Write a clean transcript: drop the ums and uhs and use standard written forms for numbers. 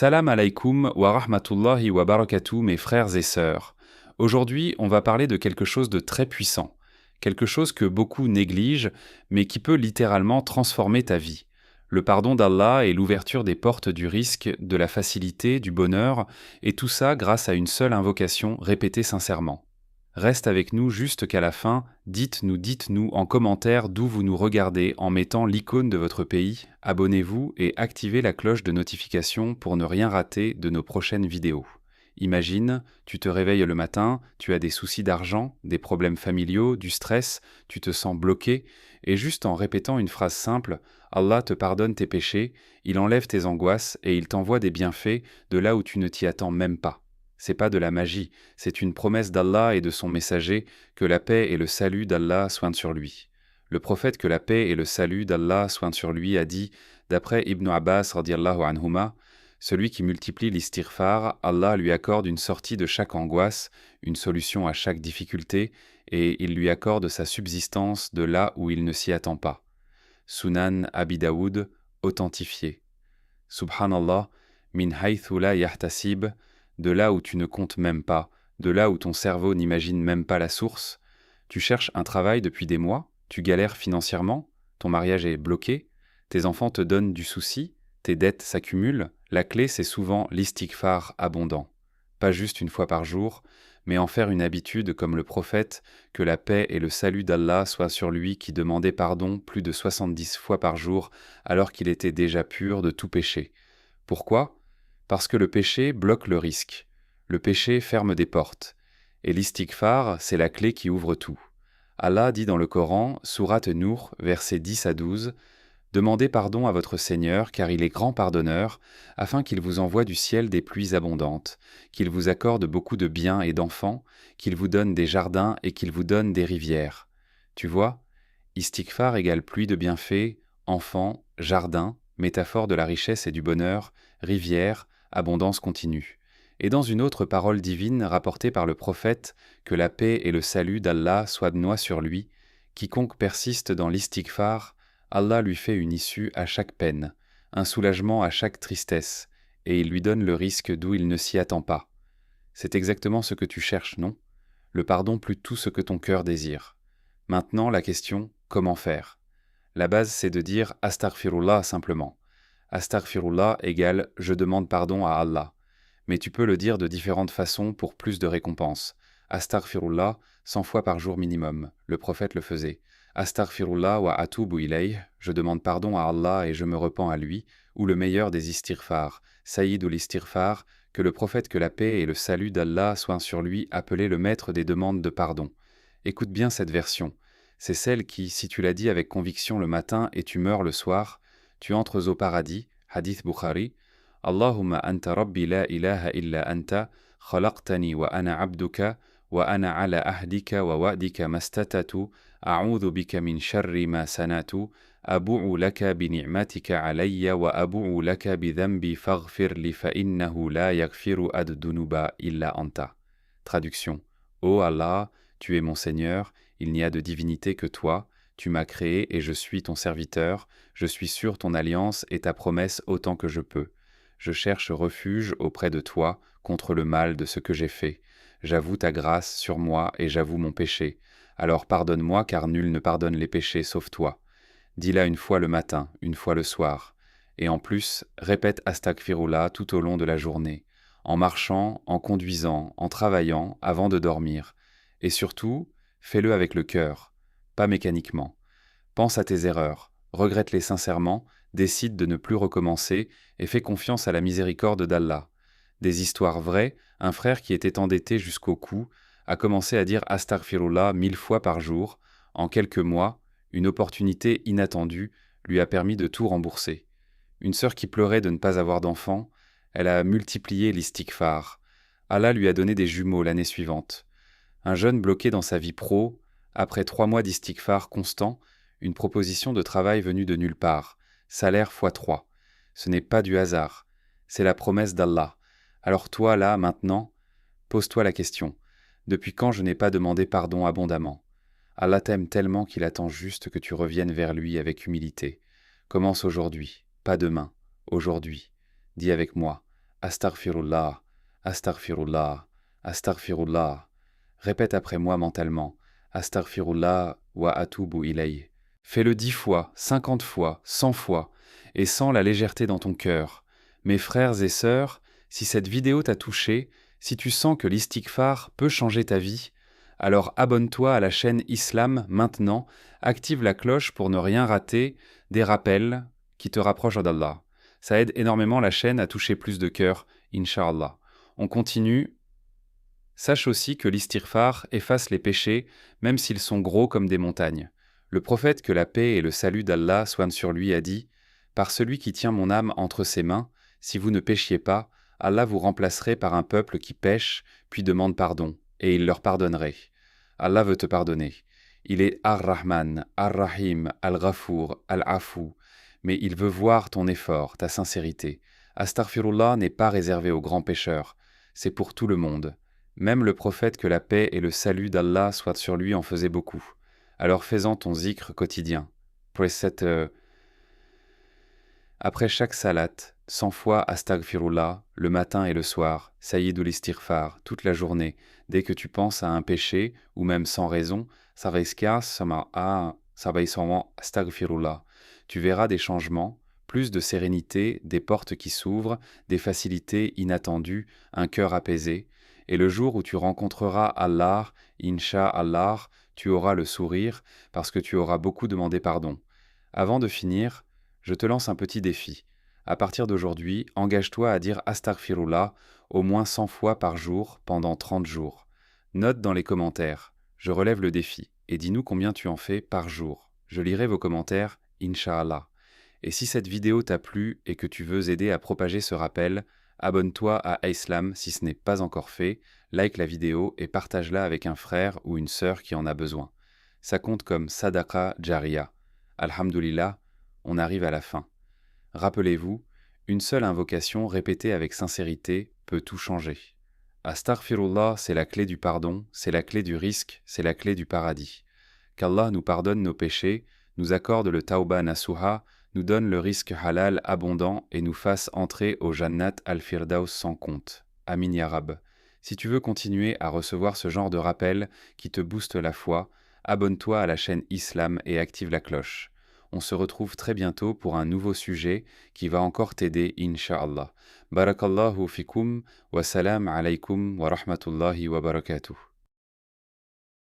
Salam alaikum wa rahmatullahi wa barakatuh mes frères et sœurs. Aujourd'hui, on va parler de quelque chose de très puissant, quelque chose que beaucoup négligent, mais qui peut littéralement transformer ta vie. Le pardon d'Allah et l'ouverture des portes du risque, de la facilité, du bonheur, et tout ça grâce à une seule invocation répétée sincèrement. Reste avec nous jusqu'à la fin, dites-nous en commentaire d'où vous nous regardez en mettant l'icône de votre pays, abonnez-vous et activez la cloche de notification pour ne rien rater de nos prochaines vidéos. Imagine, tu te réveilles le matin, tu as des soucis d'argent, des problèmes familiaux, du stress, tu te sens bloqué, et juste en répétant une phrase simple, Allah te pardonne tes péchés, il enlève tes angoisses et il t'envoie des bienfaits de là où tu ne t'y attends même pas. C'est pas de la magie, c'est une promesse d'Allah et de son messager que la paix et le salut d'Allah soient sur lui. Le prophète que la paix et le salut d'Allah soient sur lui a dit, d'après Ibn Abbas radiallahu anhuma, celui qui multiplie l'istighfar, Allah lui accorde une sortie de chaque angoisse, une solution à chaque difficulté, et il lui accorde sa subsistance de là où il ne s'y attend pas. Sunan Abi Daoud, authentifié. Subhanallah, min haythu la yahtasib, de là où tu ne comptes même pas, de là où ton cerveau n'imagine même pas la source. Tu cherches un travail depuis des mois, tu galères financièrement, ton mariage est bloqué, tes enfants te donnent du souci, tes dettes s'accumulent. La clé, c'est souvent l'istighfar abondant. Pas juste une fois par jour, mais en faire une habitude comme le prophète, que la paix et le salut d'Allah soient sur lui qui demandait pardon plus de 70 fois par jour alors qu'il était déjà pur de tout péché. Pourquoi ? Parce que le péché bloque le risque. Le péché ferme des portes. Et l'istighfar, c'est la clé qui ouvre tout. Allah dit dans le Coran, sourate Nour, versets 10 à 12, « Demandez pardon à votre Seigneur, car il est grand pardonneur, afin qu'il vous envoie du ciel des pluies abondantes, qu'il vous accorde beaucoup de biens et d'enfants, qu'il vous donne des jardins et qu'il vous donne des rivières. » Tu vois, istighfar égale pluie de bienfaits, enfants, jardin, métaphore de la richesse et du bonheur, rivière, abondance continue. Et dans une autre parole divine rapportée par le prophète, que la paix et le salut d'Allah soient de noix sur lui, quiconque persiste dans l'istighfar, Allah lui fait une issue à chaque peine, un soulagement à chaque tristesse, et il lui donne le risque d'où il ne s'y attend pas. C'est exactement ce que tu cherches, non ? Le pardon plus tout ce que ton cœur désire. Maintenant, la question, comment faire ? La base, c'est de dire « Astaghfirullah » simplement. Astaghfirullah égale « je demande pardon à Allah ». Mais tu peux le dire de différentes façons pour plus de récompenses. Astaghfirullah 100 fois par jour minimum, le prophète le faisait. Astaghfirullah wa atubu ilayh, je demande pardon à Allah et je me repens à lui, ou le meilleur des istighfar, Sayyid ou l'istighfar, que le prophète que la paix et le salut d'Allah soient sur lui appelé le maître des demandes de pardon. Écoute bien cette version. C'est celle qui, si tu la dis avec conviction le matin et tu meurs le soir, tu entres au paradis, hadith Bukhari, Allahumma anta rabbi la ilaha illa anta, khalaqtani wa ana abduka, wa ana ala ahdika wa wa'dika mastatatu, a'udhu bika min sharri ma sanatu, abu'u laka bi ni'matika alayya wa abu'u laka bi dhanbi faghfir li fa innahu la yaghfiru ad-dunuba illa anta. Traduction. Ô Allah, tu es mon Seigneur, il n'y a de divinité que toi, tu m'as créé et je suis ton serviteur, je suis sur ton alliance et ta promesse autant que je peux. Je cherche refuge auprès de toi contre le mal de ce que j'ai fait. J'avoue ta grâce sur moi et j'avoue mon péché. Alors pardonne-moi car nul ne pardonne les péchés sauf toi. Dis-la une fois le matin, une fois le soir. Et en plus, répète Astaghfirullah tout au long de la journée, en marchant, en conduisant, en travaillant, avant de dormir. Et surtout, fais-le avec le cœur, pas mécaniquement. Pense à tes erreurs, regrette-les sincèrement, décide de ne plus recommencer et fais confiance à la miséricorde d'Allah. Des histoires vraies, un frère qui était endetté jusqu'au cou a commencé à dire Astaghfirullah 1000 fois par jour. En quelques mois, une opportunité inattendue lui a permis de tout rembourser. Une sœur qui pleurait de ne pas avoir d'enfant, elle a multiplié l'istighfar. Allah lui a donné des jumeaux l'année suivante. Un jeune bloqué dans sa vie pro, après 3 mois d'istighfar constant, une proposition de travail venue de nulle part, salaire x3. Ce n'est pas du hasard, c'est la promesse d'Allah. Alors toi, là, maintenant, pose-toi la question. Depuis quand je n'ai pas demandé pardon abondamment ? Allah t'aime tellement qu'il attend juste que tu reviennes vers lui avec humilité. Commence aujourd'hui, pas demain, aujourd'hui. Dis avec moi, Astaghfirullah, astaghfirullah, astaghfirullah. Répète après moi mentalement. Astaghfirullah wa atubu ilayh. Fais-le 10 fois, 50 fois, 100 fois, et sens la légèreté dans ton cœur. Mes frères et sœurs, si cette vidéo t'a touché, si tu sens que l'istighfar peut changer ta vie, alors abonne-toi à la chaîne Islam maintenant, active la cloche pour ne rien rater des rappels qui te rapprochent d'Allah. Ça aide énormément la chaîne à toucher plus de cœurs, Inch'Allah. On continue. Sache aussi que l'istighfar efface les péchés, même s'ils sont gros comme des montagnes. Le prophète, que la paix et le salut d'Allah soient sur lui, a dit « Par celui qui tient mon âme entre ses mains, si vous ne péchiez pas, Allah vous remplacerait par un peuple qui pêche, puis demande pardon, et il leur pardonnerait. Allah veut te pardonner. Il est Ar-Rahman, Ar-Rahim, Al-Ghafour, Al-Afou, mais il veut voir ton effort, ta sincérité. Astaghfirullah n'est pas réservé aux grands pécheurs, c'est pour tout le monde. Même le prophète, que la paix et le salut d'Allah soient sur lui, en faisait beaucoup. Alors fais-en ton zikr quotidien. Après chaque salat, 100 fois Astaghfirullah, le matin et le soir, Sayyidul Istighfar, toute la journée, dès que tu penses à un péché, ou même sans raison, Astaghfirullah. Tu verras des changements, plus de sérénité, des portes qui s'ouvrent, des facilités inattendues, un cœur apaisé, et le jour où tu rencontreras Allah, Inch'Allah, tu auras le sourire, parce que tu auras beaucoup demandé pardon. Avant de finir, je te lance un petit défi. À partir d'aujourd'hui, engage-toi à dire Astaghfirullah au moins 100 fois par jour pendant 30 jours. Note dans les commentaires. Je relève le défi. Et dis-nous combien tu en fais par jour. Je lirai vos commentaires, Inch'Allah. Et si cette vidéo t'a plu et que tu veux aider à propager ce rappel, abonne-toi à Islam si ce n'est pas encore fait, like la vidéo et partage-la avec un frère ou une sœur qui en a besoin. Ça compte comme Sadaqa Jariya. Alhamdulillah, on arrive à la fin. Rappelez-vous, une seule invocation répétée avec sincérité peut tout changer. Astaghfirullah, c'est la clé du pardon, c'est la clé du risque, c'est la clé du paradis. Qu'Allah nous pardonne nos péchés, nous accorde le tawba nasuha, nous donne le risque halal abondant et nous fasse entrer au Jannat al-Firdaus sans compte. Amin ya Rab. Si tu veux continuer à recevoir ce genre de rappel qui te booste la foi, abonne-toi à la chaîne Islam et active la cloche. On se retrouve très bientôt pour un nouveau sujet qui va encore t'aider, Inch'Allah. Barakallahu fikum wa salam alaykum wa rahmatullahi wa barakatuh.